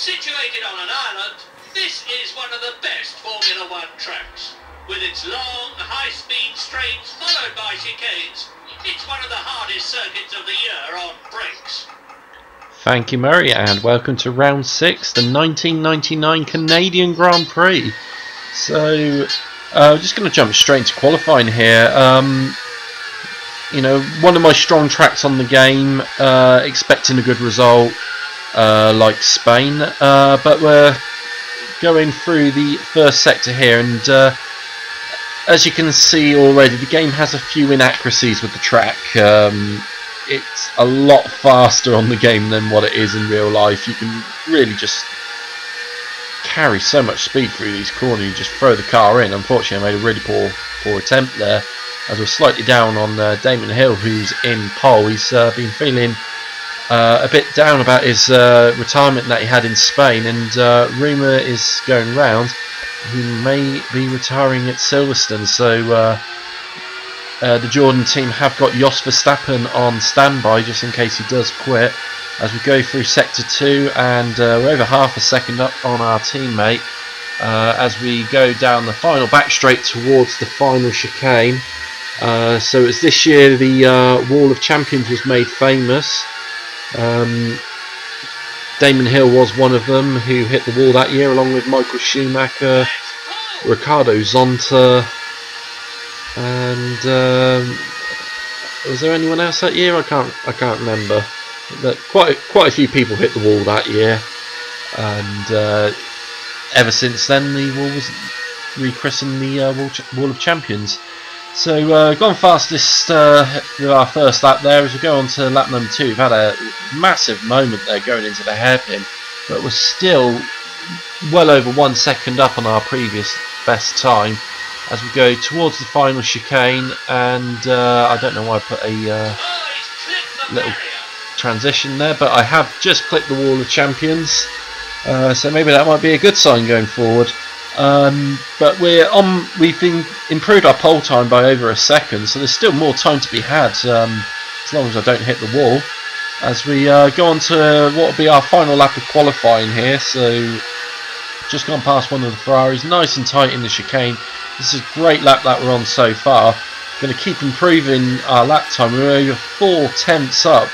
Situated on an island, this is one of the best Formula One tracks. With its long, high-speed straights followed by chicanes, it's one of the hardest circuits of the year on brakes. Thank you, Murray, and welcome to round 6, the 1999 Canadian Grand Prix. So, just going to jump straight into qualifying here. You know, one of my strong tracks on the game, expecting a good result, like Spain, but we're going through the first sector here, and as you can see already, the game has a few inaccuracies with the track. It's a lot faster on the game than what it is in real life. You can really just carry so much speed through these corners. You just throw the car in. Unfortunately, I made a really poor attempt there, as we're slightly down on Damon Hill, who's in pole. He's been feeling a bit down about his retirement that he had in Spain, and rumour is going round he may be retiring at Silverstone. So the Jordan team have got Jos Verstappen on standby just in case he does quit, as we go through sector 2, and we're over half a second up on our teammate as we go down the final back straight towards the final chicane. So it's this year the Wall of Champions was made famous. Damon Hill was one of them who hit the wall that year, along with Michael Schumacher, Ricardo Zonta, and was there anyone else that year? I can't remember. But quite a few people hit the wall that year, and ever since then the wall was rechristened the Wall of Champions. So gone fastest with our first lap there. As we go on to lap number 2, we've had a massive moment there going into the hairpin, but we're still well over 1 second up on our previous best time as we go towards the final chicane. And I don't know why I put a little transition there, but I have just clicked the Wall of Champions, so maybe that might be a good sign going forward. But we've improved our pole time by over a second, so there's still more time to be had, as long as I don't hit the wall, as we go on to what will be our final lap of qualifying here. So just gone past one of the Ferraris, nice and tight in the chicane. This is a great lap that we're on so far. Going to keep improving our lap time. We're over 4 tenths up,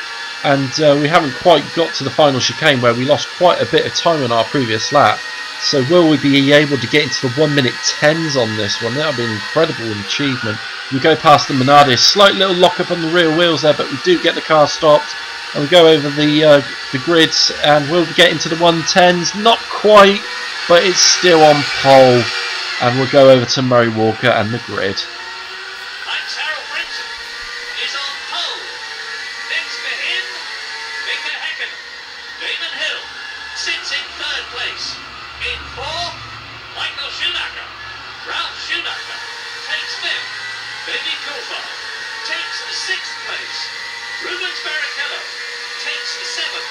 and we haven't quite got to the final chicane, where we lost quite a bit of time on our previous lap. So will we be able to get into the 1 minute 10s on this one? That would be an incredible achievement. We go past the Minardi, a slight little lock up on the rear wheels there, but we do get the car stopped, and we go over the grids, and we'll get into the 110s. Not quite, but it's still on pole, and we'll go over to Murray Walker and the grid. In 4th, Michael Schumacher. Ralph Schumacher takes 5th. Baby Coulthard takes 6th place. Rubens Barrichello takes 7th.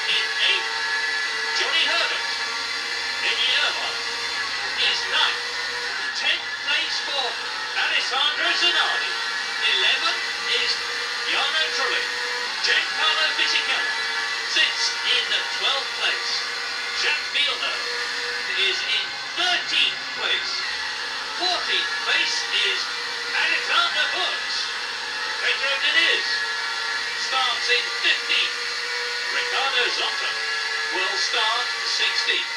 In 8th, Johnny Herbert. Eddie Irvine is 9th. 10th place for Alessandro Zanardi. 11th is Jarno Trulli. Giancarlo Fisichella sits in 12th place. Jack Villeneuve is in 13th place. 14th place is Alexander Wurz. Pedro Diniz starts in 15th. Ricardo Zonta will start 16th.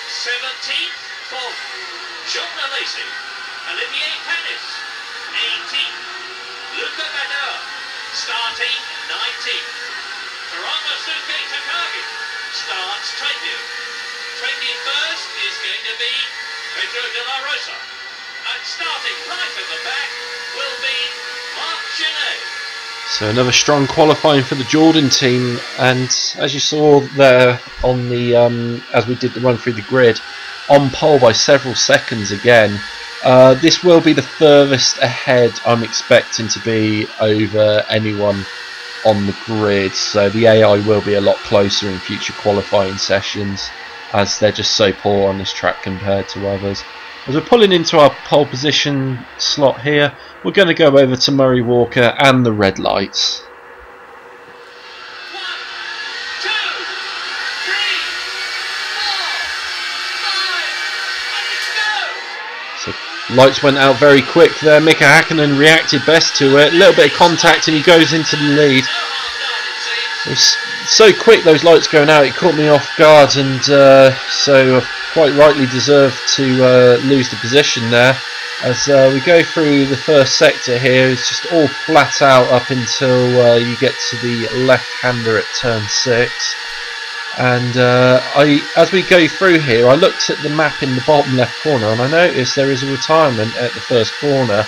17th for Jean Alesi. Olivier Panis, 18th. Luca Badoer starting 19th. Teranosuke Takagi starts 20th. 21st is going to be Pedro de la Rosa, and starting right at the back will be Marc Genet. So another strong qualifying for the Jordan team, and as you saw there on the as we did the run through the grid, on pole by several seconds again. This will be the furthest ahead I'm expecting to be over anyone on the grid, so the AI will be a lot closer in future qualifying sessions, as they're just so poor on this track compared to others. As we're pulling into our pole position slot here, we're going to go over to Murray Walker and the red lights. 1, 2, 3, Lights went out very quick there. Mika Hakkinen reacted best to it. A little bit of contact and he goes into the lead. It was so quick, those lights going out, it caught me off guard, and so quite rightly deserved to lose the position there. As we go through the first sector here, it's just all flat out up until you get to the left-hander at turn 6. And as we go through here, I looked at the map in the bottom left corner and I noticed there is a retirement at the first corner.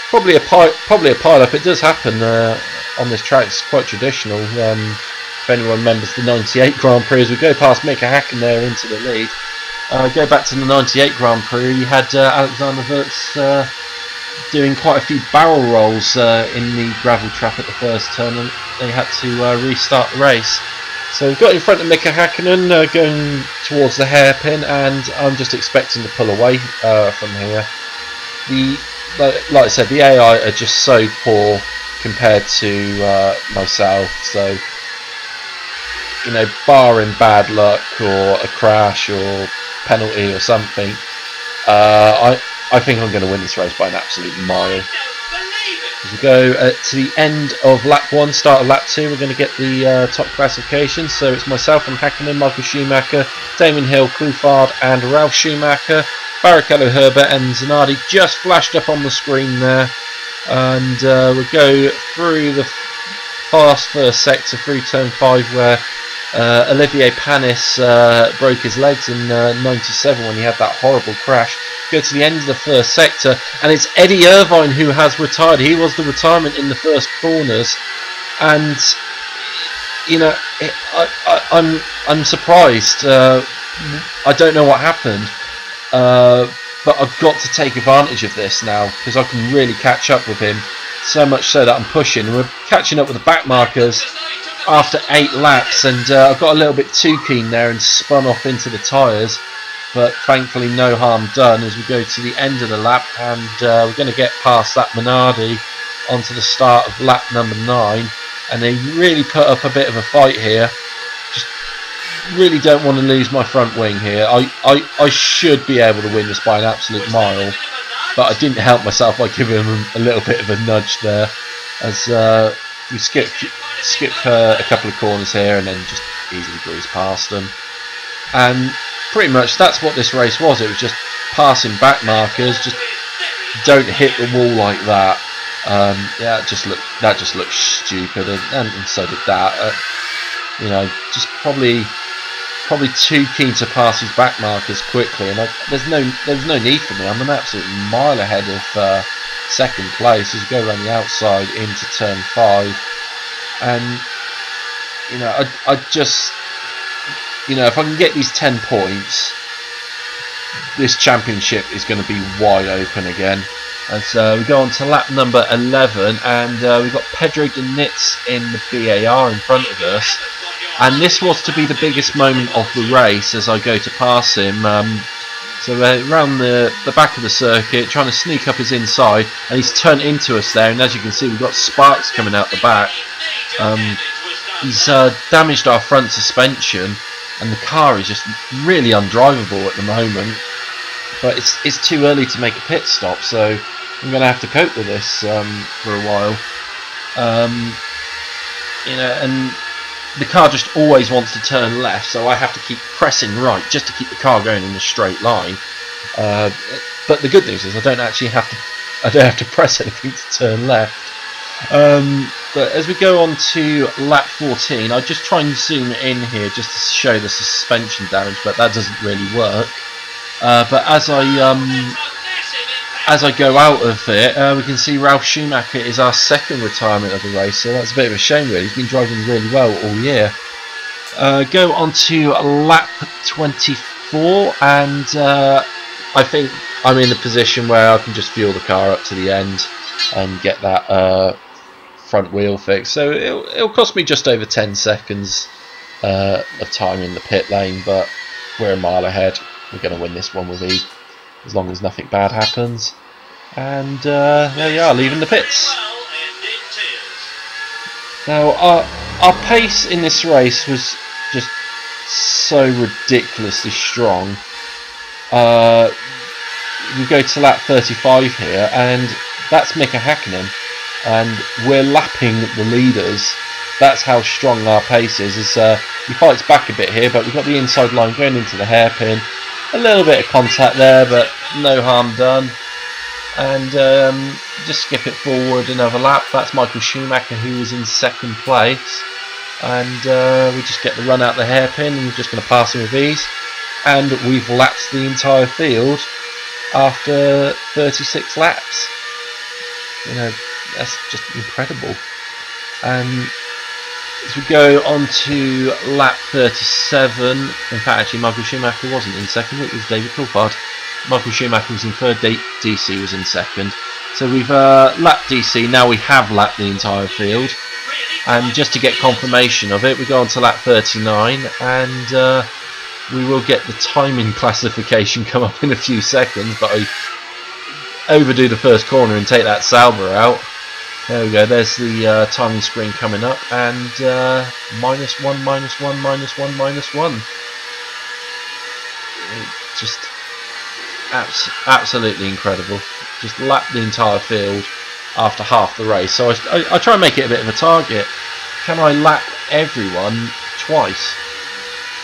Probably a pile-up. It does happen on this track. It's quite traditional. If anyone remembers the '98 Grand Prix, as we go past Mika Hakkinen there into the lead. Go back to the '98 Grand Prix. You had Alexander Wurz doing quite a few barrel rolls in the gravel trap at the first turn, and they had to restart the race. So we've got in front of Mika Hakkinen going towards the hairpin, and I'm just expecting to pull away from here. Like I said, the AI are just so poor compared to myself. So, you know, barring bad luck or a crash or penalty or something, I think I'm going to win this race by an absolute mile. As we go to the end of lap 1, start of lap 2, we're going to get the top classification. So it's myself and Hakkinen, Michael Schumacher, Damon Hill, Coulthard and Ralf Schumacher. Barrichello, Herbert and Zanardi just flashed up on the screen there. And we'll go through the fast first sector through turn 5 where Olivier Panis broke his legs in '97 when he had that horrible crash. Go to the end of the first sector, and it's Eddie Irvine who has retired. He was the retirement in the first corners, and you know, I'm surprised. I don't know what happened, but I've got to take advantage of this now because I can really catch up with him. So much so that I'm pushing. We're catching up with the back markers after 8 laps, and I got a little bit too keen there and spun off into the tyres, but thankfully no harm done as we go to the end of the lap, and we're going to get past that Minardi onto the start of lap number 9, and they really put up a bit of a fight here. Just really don't want to lose my front wing here. I should be able to win this by an absolute mile, but I didn't help myself by giving him a little bit of a nudge there as we skip a couple of corners here and then just easily breeze past them. And pretty much that's what this race was. It was just passing back markers, just don't hit the wall like that. Yeah, that just looked stupid, and so did that. You know, just probably too keen to pass his back markers quickly, and there's no need for me. I'm an absolute mile ahead of second place as we go around the outside into turn 5, and you know, I just, you know, if I can get these 10 points, this championship is going to be wide open again. As we go on to lap number 11, and we've got Pedro de Nitz in the BAR in front of us, and this was to be the biggest moment of the race as I go to pass him. So around the back of the circuit, trying to sneak up his inside, and he's turned into us there, and as you can see, we've got sparks coming out the back. He's damaged our front suspension, and the car is just really undrivable at the moment. But it's too early to make a pit stop, so I'm going to have to cope with this for a while. You know, and the car just always wants to turn left, so I have to keep pressing right just to keep the car going in a straight line. But the good news is I don't have to press anything to turn left. But as we go on to lap 14, I just try and zoom in here just to show the suspension damage, but that doesn't really work. But as I go out of it, we can see Ralf Schumacher is our second retirement of the race, so that's a bit of a shame really. He's been driving really well all year. Go on to lap 24, and I think I'm in a position where I can just fuel the car up to the end and get that front wheel fixed. So it'll cost me just over 10 seconds of time in the pit lane, but we're a mile ahead. We're going to win this one with ease, as long as nothing bad happens. And there you are, leaving the pits. Now our pace in this race was just so ridiculously strong. we go to lap 35 here, and that's Mika Hakkinen, and we're lapping the leaders. That's how strong our pace is. He fights back a bit here, but we've got the inside line going into the hairpin. A little bit of contact there, but no harm done. And just skip it forward another lap. That's Michael Schumacher, who was in second place. And we just get the run out the hairpin, and we're just going to pass him with ease. And we've lapped the entire field after 36 laps. You know, that's just incredible. As we go on to lap 37, in fact actually Michael Schumacher wasn't in second, it was David Coulthard. Michael Schumacher was in third, DC was in second. So we've lapped DC, now we have lapped the entire field. And just to get confirmation of it, we go on to lap 39, and we will get the timing classification come up in a few seconds, but I overdo the first corner and take that Sauber out. There we go, there's the timing screen coming up, and -1, -1, -1, -1. Just absolutely incredible. Just lapped the entire field after half the race. So I try and make it a bit of a target. Can I lap everyone twice?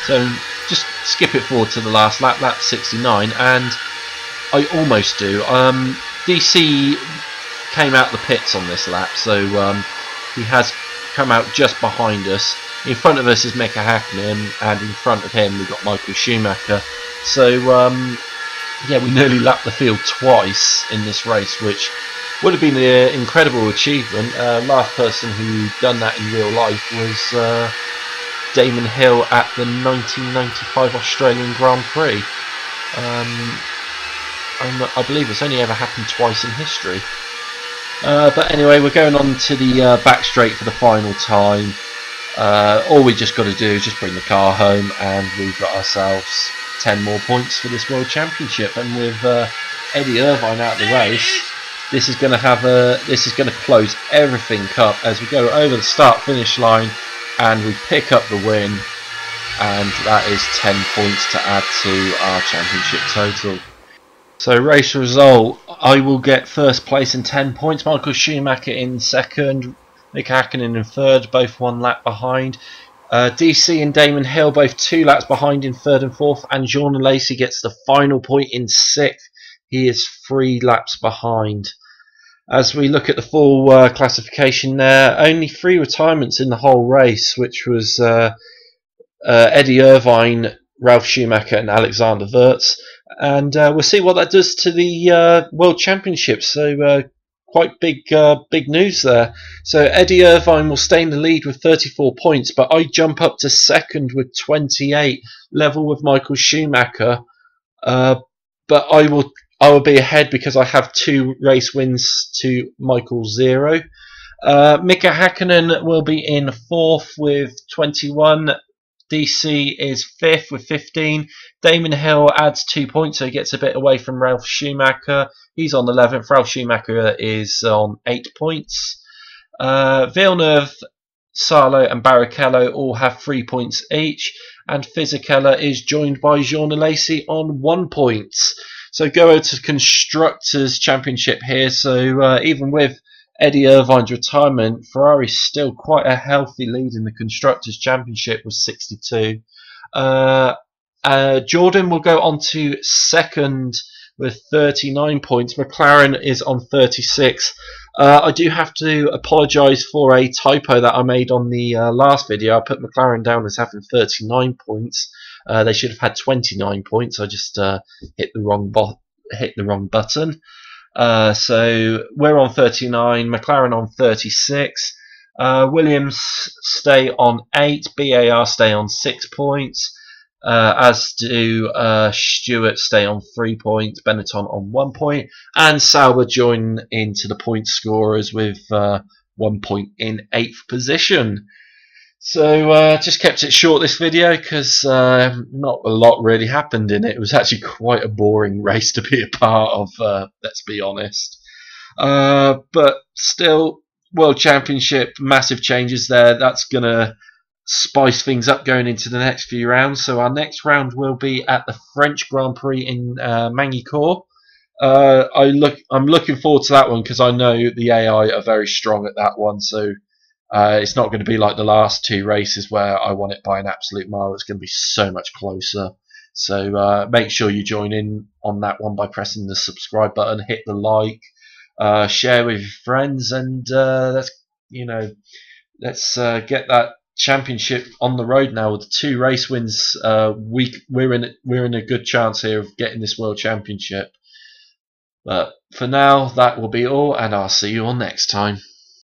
So just skip it forward to the last lap, lap 69, and I almost do. DC came out the pits on this lap, so he has come out just behind us. In front of us is Mika Hakkinen, and in front of him we've got Michael Schumacher. So yeah, we nearly lapped the field twice in this race, which would have been an incredible achievement. Last person who done that in real life was Damon Hill at the 1995 Australian Grand Prix. I believe it's only ever happened twice in history. But anyway, we're going on to the back straight for the final time. All we just got to do is just bring the car home, and we've got ourselves 10 more points for this World Championship. And with Eddie Irvine out of the race, this is going to close everything up as we go over the start-finish line, and we pick up the win, and that is 10 points to add to our championship total. So race result, I will get first place in 10 points, Michael Schumacher in second, Mika Hakkinen in third, both 1 lap behind. DC and Damon Hill both 2 laps behind in third and fourth, and Jean Lacey gets the final point in sixth. He is 3 laps behind. As we look at the full classification there, only 3 retirements in the whole race, which was Eddie Irvine, Ralf Schumacher and Alexander Wurz. And we'll see what that does to the World Championship. So quite big news there. So Eddie Irvine will stay in the lead with 34 points, but I jump up to second with 28, level with Michael Schumacher. But I will be ahead because I have 2 race wins to Michael's 0. Mika Hakkinen will be in fourth with 21. DC is 5th with 15. Damon Hill adds 2 points, so he gets a bit away from Ralf Schumacher. He's on 11th. Ralf Schumacher is on 8 points. Villeneuve, Salo and Barrichello all have 3 points each, and Fisichella is joined by Jean Lacey on 1 point. So go to Constructors' Championship here. So even with Eddie Irvine's retirement, Ferrari's still quite a healthy lead in the Constructors' Championship with 62. Jordan will go on to second with 39 points. McLaren is on 36. I do have to apologise for a typo that I made on the last video. I put McLaren down as having 39 points. They should have had 29 points. I just hit the wrong button. So we're on 39, McLaren on 36, Williams stay on 8, BAR stay on 6 points, as do Stewart stay on 3 points, Benetton on 1 point, and Sauber join into the point scorers with 1 point in 8th position. So just kept it short this video because not a lot really happened in it. It was actually quite a boring race to be a part of, let's be honest. But still, World Championship, massive changes there. That's going to spice things up going into the next few rounds. So our next round will be at the French Grand Prix in Magny-Cours. I'm looking forward to that one because I know the AI are very strong at that one. So it's not going to be like the last two races where I won it by an absolute mile. It's going to be so much closer. So make sure you join in on that one by pressing the subscribe button, hit the like, share with your friends, and let's get that championship on the road now with 2 race wins. We're in a good chance here of getting this world championship. But for now, that will be all, and I'll see you all next time.